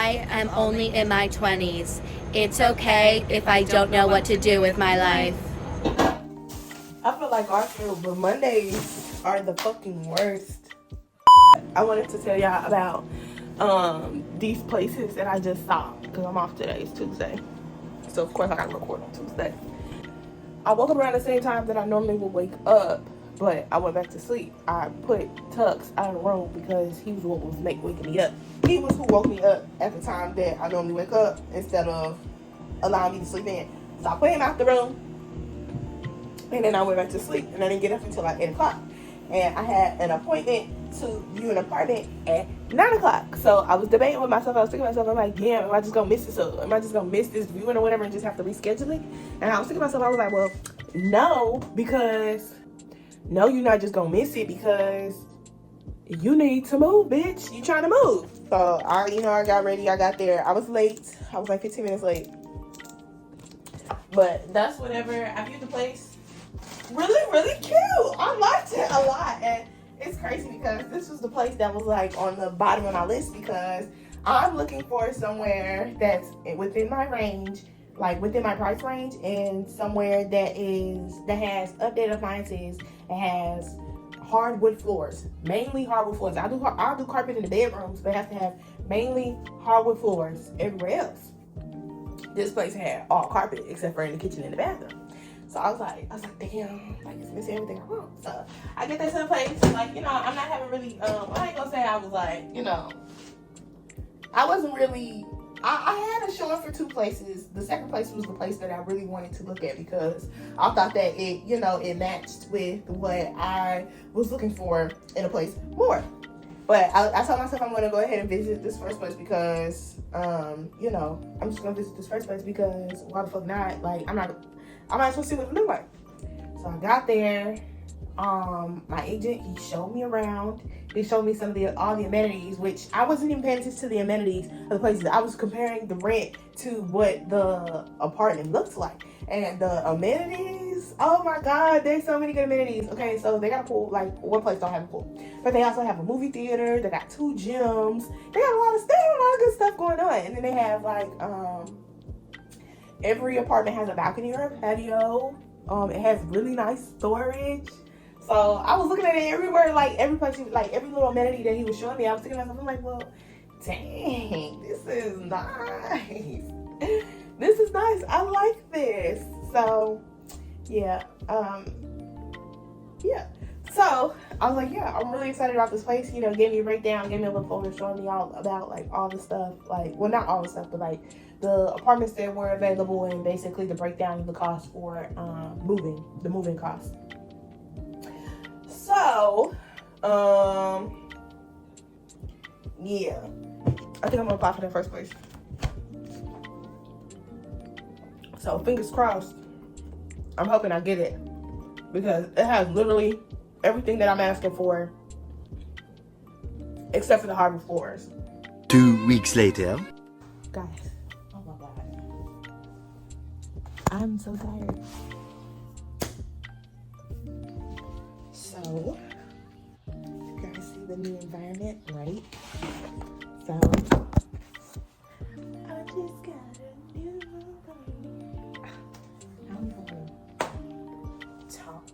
I am only in my 20s. It's okay if I don't know what to do with my life. I feel like Garfield, but Mondays are the fucking worst. I wanted to tell y'all about these places that I just saw because I'm off today. It's Tuesday, so of course I gotta record on Tuesday. I woke up around the same time that I normally would wake up, but I went back to sleep. I put Tux out of the room because he was what was waking me up. He was who woke me up at the time that I normally wake up instead of allowing me to sleep in. So I put him out the room, and then I went back to sleep, and I didn't get up until like 8 o'clock. And I had an appointment to view an apartment at 9 o'clock. So I was debating with myself. I was thinking to myself, I'm like, damn, am I just gonna miss this? Or am I just gonna miss this viewing or whatever and just have to reschedule it? And I was thinking to myself, I was like, well, no, because no, you're not just gonna miss it because you need to move, bitch. You trying to move. So I got ready. I got there. I was late. I was like 15 minutes late. But that's whatever. I viewed the place. Really, really cute. I liked it a lot. And it's crazy because this was the place that was like on the bottom of my list because I'm looking for somewhere that's within my range, like within my price range, and somewhere that has updated appliances and has hardwood floors, mainly hardwood floors. I'll do carpet in the bedrooms, but it has to have mainly hardwood floors everywhere else. This place had all carpet except for in the kitchen and the bathroom. So I was like, damn, like it's missing everything I want. So I get there to the place, like, I'm not having really, I ain't gonna say I was like, I wasn't really, I had a showing for 2 places. The second place was the place that I really wanted to look at because I thought that it matched with what I was looking for in a place more. But I told myself I'm gonna go ahead and visit this first place because, I'm just gonna visit this first place because why the fuck not? Like, I might as well see what it look like. So I got there. My agent, he showed me around. He showed me some of all the amenities, which I wasn't even paying attention to the amenities of the places. I was comparing the rent to what the apartment looks like. And the amenities, oh my God, there's so many good amenities. Okay, so they got a pool, like one place don't have a pool. But they also have a movie theater, they got 2 gyms, they got a lot of good stuff going on. And then they have like every apartment has a balcony or a patio. It has really nice storage. So I was looking at it everywhere, like every place, like every little amenity that he was showing me. I was thinking to myself, I'm like, well, dang, this is nice. This is nice. I like this. So yeah, So I was like, yeah, I'm really excited about this place. Gave me a breakdown, gave me a look over, showing me all about like all the stuff, like, well, not all the stuff, but like the apartments that were available and basically the breakdown of the cost for the moving cost. So, yeah, I think I'm gonna apply for that first place. So fingers crossed. I'm hoping I get it because it has literally everything that I'm asking for, except for the hardwood floors. 2 weeks later. Guys, oh my God, I'm so tired. So, you guys see the new environment, right? So, I just got a new environment. I'm gonna talk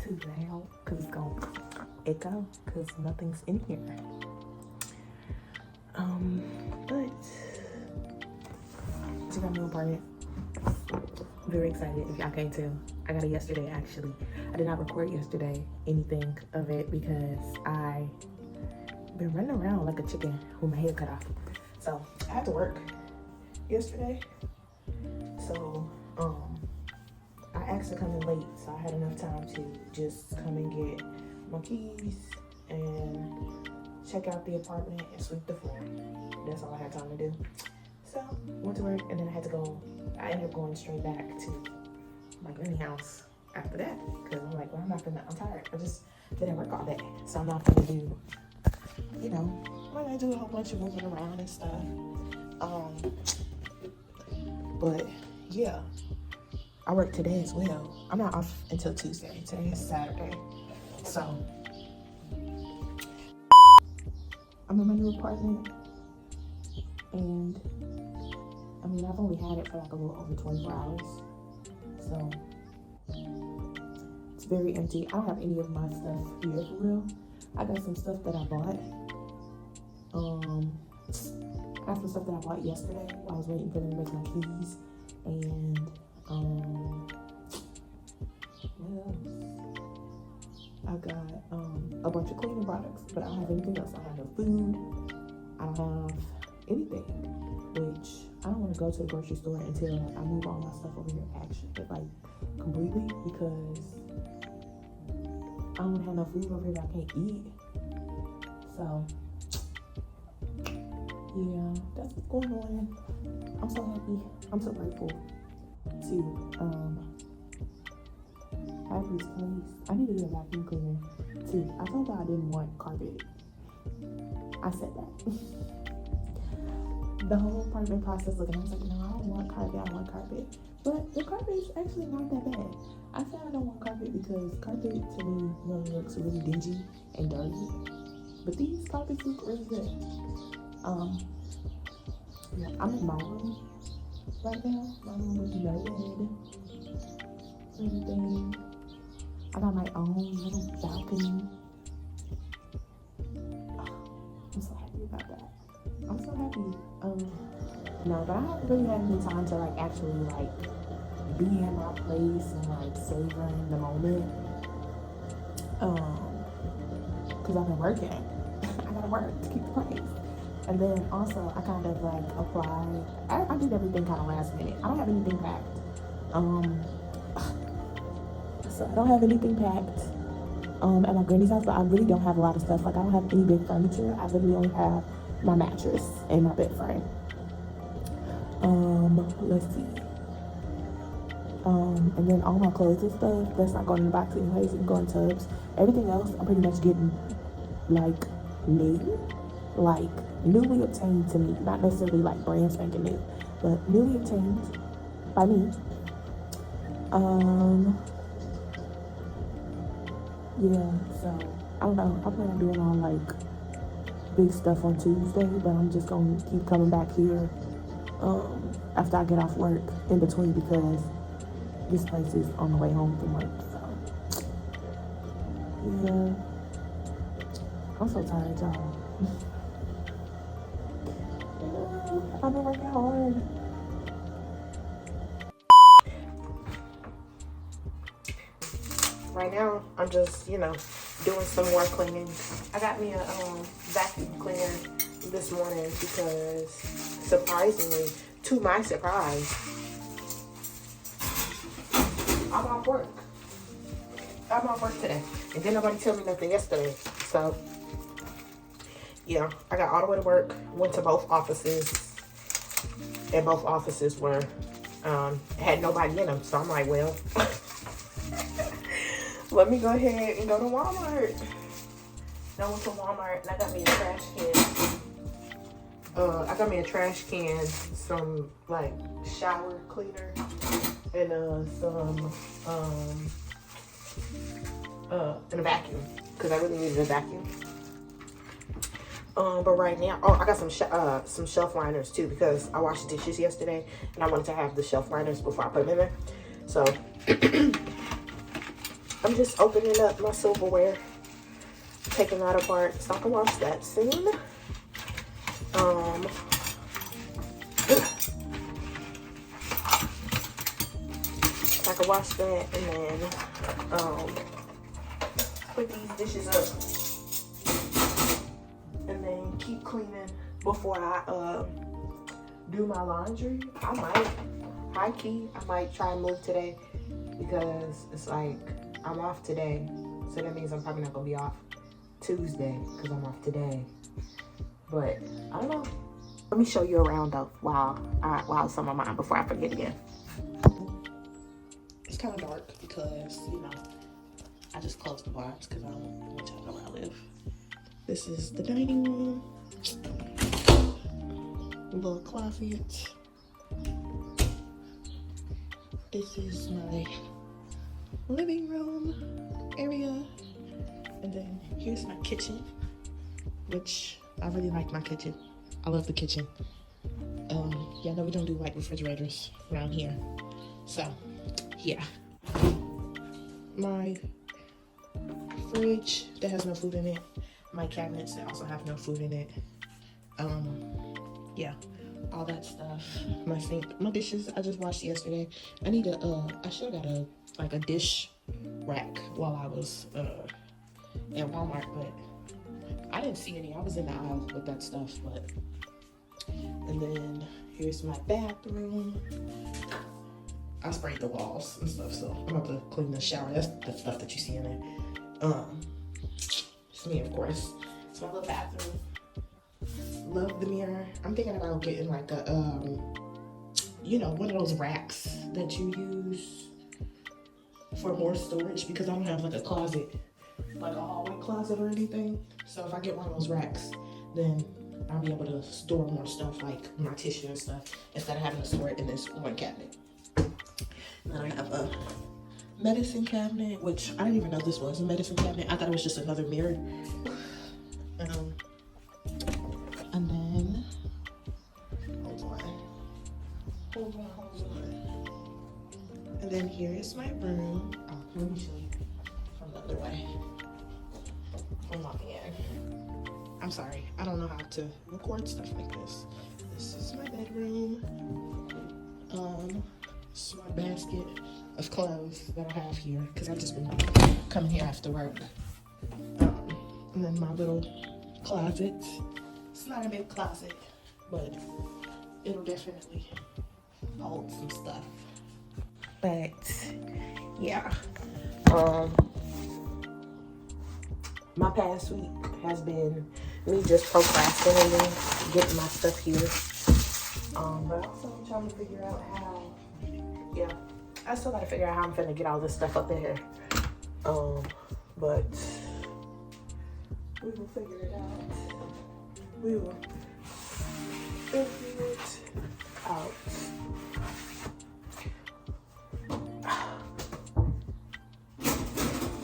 too loud because it's gonna echo because nothing's in here. But I got a new apartment. Very excited, if y'all can't tell. I got it yesterday, actually. I did not record yesterday anything of it because I been running around like a chicken with my head cut off. So I had to work yesterday. So I asked to come in late, so I had enough time to just come and get my keys and check out the apartment and sweep the floor. That's all I had time to do. So went to work and then I ended up going straight back to my granny house after that because I'm like, well, I'm tired. I just didn't work all day, so I'm not gonna do, I'm gonna do a whole bunch of moving around and stuff. But yeah, I work today as well. I'm not off until Tuesday. Today is Saturday, so I'm in my new apartment And I mean, I've only had it for like a little over 24 hours. So it's very empty. I don't have any of my stuff here for real. I got some stuff that I bought. I got some stuff that I bought yesterday while I was waiting for them to make my keys. And what else? I got a bunch of cleaning products, but I don't have anything else. I have no food. I don't have anything, which I don't want to go to the grocery store until I move all my stuff over here actually, like completely, because I don't have no food over here that I can't eat. So yeah, that's what's going on. I'm so happy. I'm so grateful to have this place. I need to get a vacuum cleaner too. I told her I didn't want carpet. I said that. The whole apartment process looking, I was like, no, I don't want carpet, I don't want carpet. But the carpet is actually not that bad. I said I don't want carpet because carpet to me really looks really dingy and dirty. But these carpets look really good. Yeah, I'm in my room right now. My room with no bed, everything. I got my own little balcony. I'm so happy about that. I'm so happy. No, but I haven't really had any time to like actually like be in my place and like savoring the moment. Cause I've been working. I gotta work to keep the place. And then also I kind of like applied. I did everything kind of last minute. I don't have anything packed. So I don't have anything packed at my granny's house, but I really don't have a lot of stuff. Like I don't have any big furniture. I literally only have my mattress and my bed frame. Let's see. And then all my clothes and stuff, that's not going in the box anyways, it can go in tubs. Everything else, I'm pretty much getting like new, like newly obtained to me, not necessarily like brand spanking new, but newly obtained by me. Yeah, so I don't know. I plan on doing all like big stuff on Tuesday, but I'm just gonna keep coming back here after I get off work in between because this place is on the way home from work. So yeah, I'm so tired, y'all. I've been working hard. Right now, I'm just, doing some more cleaning. I got me a vacuum cleaner this morning because, surprisingly, to my surprise, I'm off work. I'm off work today. And didn't nobody tell me nothing yesterday. So, yeah, I got all the way to work, went to both offices, and both offices were, had nobody in them. So I'm like, well, let me go ahead and go to Walmart. And I went to Walmart and I got me a trash can. Some like shower cleaner, and and a vacuum because I really needed a vacuum. But right now, I got some shelf liners too because I washed dishes yesterday and I wanted to have the shelf liners before I put them in there. So I'm just opening up my silverware, taking that apart so I can wash that soon. I can wash that and then put these dishes up and then keep cleaning before I do my laundry. I might try and move today because it's like I'm off today, so that means I'm probably not gonna be off Tuesday because I'm off today. But I don't know. Let me show you around though while it's on my mind before I forget again. It's kind of dark because I just closed the blinds because I don't want y'all to know where I live. This is the dining room, little closet. This is my living room area, and then here's my kitchen, which I really like my kitchen. I love the kitchen. Yeah, no, we don't do like refrigerators around here. So, yeah. My fridge that has no food in it. My cabinets that also have no food in it. Yeah, all that stuff. My sink, my dishes I just washed yesterday. I need a I should have got a dish rack while I was at Walmart, but I didn't see any. I was in the aisle with that stuff, but and then here's my bathroom. I sprayed the walls and stuff, so I'm about to clean the shower. That's the stuff that you see in there. It's me, of course. It's my little bathroom. Love the mirror. I'm thinking about getting like a, one of those racks that you use for more storage, because I don't have like a closet, like a hallway closet or anything. So if I get one of those racks, then I'll be able to store more stuff, like my tissue and stuff, instead of having to store it in this one cabinet. And then I have a medicine cabinet, which I didn't even know this was a medicine cabinet. I thought it was just another mirror. And then, hold on. And then here is my room. Oh, let me show you from the other way. Hold on, I'm sorry, I don't know how to record stuff like this. This is my bedroom. This is my basket of clothes that I have here, because I've just been coming here after work. And then my little closet. It's not a big closet, but it'll definitely hold some stuff. But yeah, my past week has been me just procrastinating getting my stuff here. But also I'm trying to figure out how. Yeah, I still gotta figure out how I'm finna get all this stuff up in here. But we will figure it out. We will figure it out.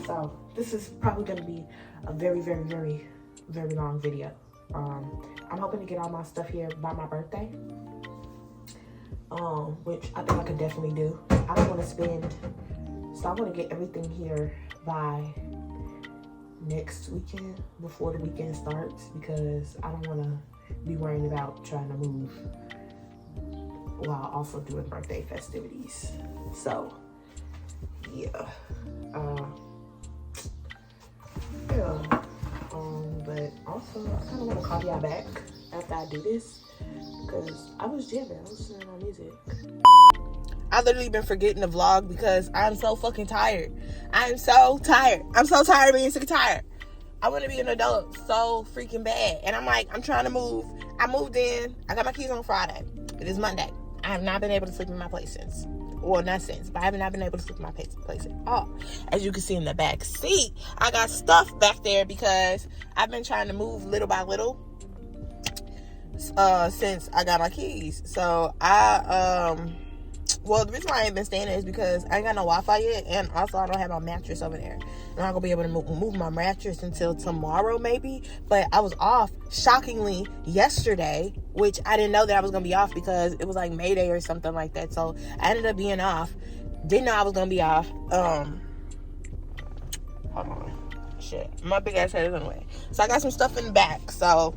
So this is probably gonna be a very, very, very, very long video. I'm hoping to get all my stuff here by my birthday. Which I think I could definitely do. I don't want to spend, so I want to get everything here by next weekend, before the weekend starts, because I don't want to be worrying about trying to move while also doing birthday festivities. So yeah, but also I kind of want to call y'all back after I do this, because I was jamming, I was listening to my music. I've literally been forgetting to vlog because I'm so fucking tired. I'm so tired. I'm so tired of being sick and tired. I want to be an adult so freaking bad. And I'm like, I'm trying to move. I moved in. I got my keys on Friday. It is Monday. I have not been able to sleep in my place since. Well, not since, but I have not been able to sleep in my place at all. As you can see in the back seat, I got stuff back there because I've been trying to move little by little since I got my keys. So well, the reason why I ain't been staying there is because I ain't got no Wi-Fi yet, and also I don't have my mattress over there. I'm not gonna be able to move my mattress until tomorrow, maybe. But I was off, shockingly, yesterday, which I didn't know that I was gonna be off because it was like May Day or something like that. So I ended up being off. Didn't know I was gonna be off. Hold on, shit, my big ass head is in the way. So I got some stuff in the back. So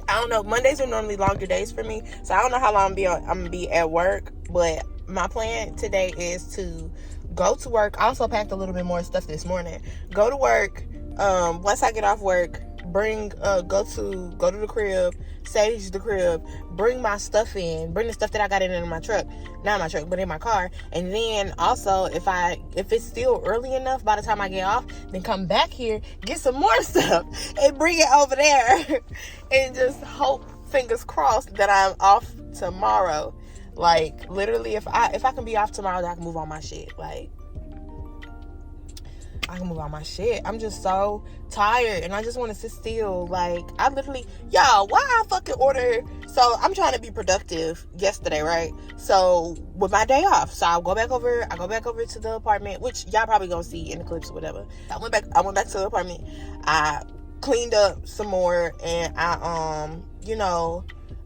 I don't know. Mondays are normally longer days for me, so I don't know how long I'm gonna be at work. But my plan today is to go to work. I also packed a little bit more stuff this morning. Go to work. Once I get off work, go to the crib, stage the crib, bring my stuff in, bring the stuff that I got in my truck, not my truck, but in my car. And then also, if it's still early enough by the time I get off, then come back here, get some more stuff, and bring it over there, and just hope, fingers crossed, that I'm off tomorrow. Like, literally, if I can be off tomorrow, then I can move all my shit. Like, I can move all my shit. I'm just so tired, and I just want to sit still. Like, I literally, y'all, why I fucking order? So I'm trying to be productive yesterday, right? So with my day off, so I go back over to the apartment, which y'all probably gonna see in the clips or whatever. I went back to the apartment. I cleaned up some more, and I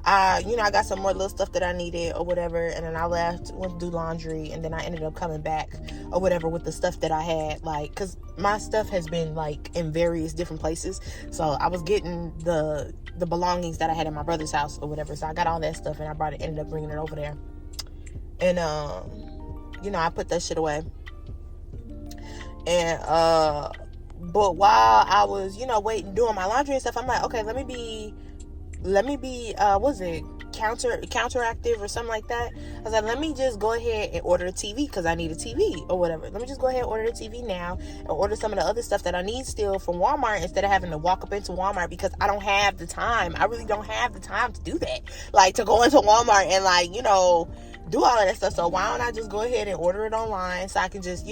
I got some more little stuff that I needed or whatever, and then I left, went to do laundry, and then I ended up coming back or whatever with the stuff that I had, like, because my stuff has been, like, in various different places, so I was getting the belongings that I had in my brother's house or whatever, so I got all that stuff, and I ended up bringing it over there, and, I put that shit away, and, but while I was, waiting, doing my laundry and stuff, I'm like, okay, let me be what's it, counteractive or something like that. I was like, let me just go ahead and order a TV because I need a TV or whatever. Let me just go ahead and order a TV now and order some of the other stuff that I need still from Walmart instead of having to walk up into Walmart, because I don't have the time. I really don't have the time to do that. Like, to go into Walmart and, like, do all of that stuff. So why don't I just go ahead and order it online so I can just,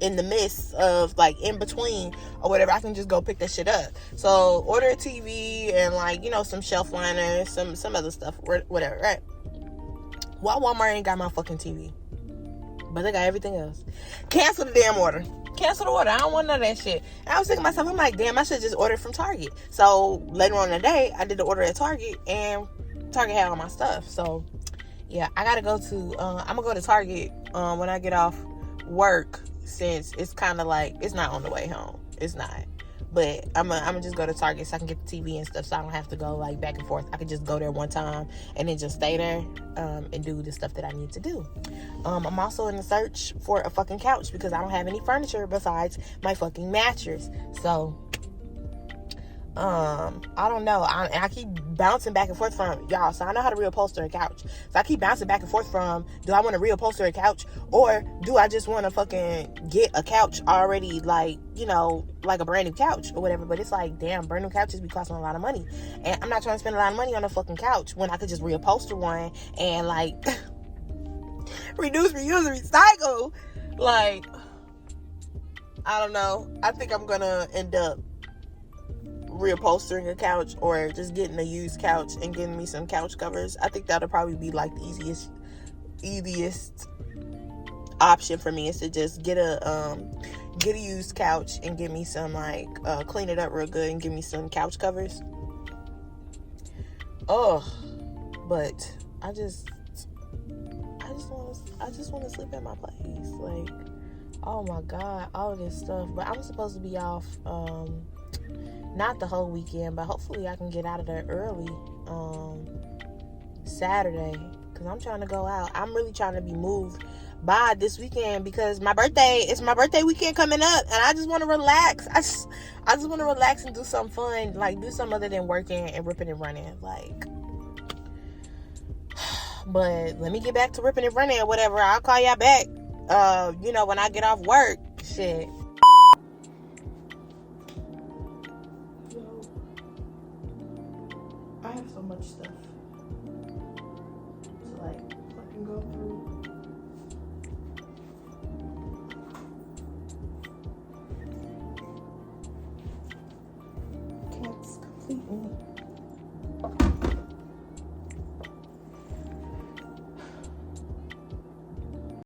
in the midst of, like, in between or whatever, I can just go pick that shit up. So order a TV and, like, some shelf liners, some other stuff, whatever, right? Why Walmart ain't got my fucking TV, but they got everything else? Cancel the damn order. Cancel the order. I don't want none of that shit. And I was thinking to myself, I'm like, damn, I should just order from Target. So later on in the day, I did the order at Target, and Target had all my stuff. So yeah, I gotta go to I'm gonna go to Target when I get off work, since it's kind of like, it's not on the way home. It's not. But I'm gonna just go to Target so I can get the TV and stuff, so I don't have to go, like, back and forth. I could just go there one time and then just stay there and do the stuff that I need to do. I'm also in the search for a fucking couch because I don't have any furniture besides my fucking mattress. So I don't know. I keep bouncing back and forth from, y'all, so I know how to reupholster a couch. So I keep bouncing back and forth from, do I want to reupholster a couch, or do I just want to fucking get a couch already, like, like a brand new couch or whatever? But it's like, damn, brand new couches be costing a lot of money, and I'm not trying to spend a lot of money on a fucking couch when I could just reupholster one and, like, reduce, reuse, recycle. Like, I don't know. I think I'm gonna end up reupholstering a couch, or just getting a used couch and getting me some couch covers. I think that'll probably be, like, the easiest option for me, is to just get a used couch and get me some, like, clean it up real good and give me some couch covers. Oh, but I just want to sleep at my place. Like, oh my god, all of this stuff. But I'm supposed to be off not the whole weekend, but hopefully I can get out of there early Saturday, because I'm trying to go out. I'm really trying to be moved by this weekend, because it's my birthday weekend coming up, and I just want to relax. I just want to relax and do something fun, like do something other than working and ripping and running, like. But let me get back to ripping and running or whatever. I'll call y'all back when I get off work. Shit. I have so much stuff to, like, fucking go through. Cats complete me.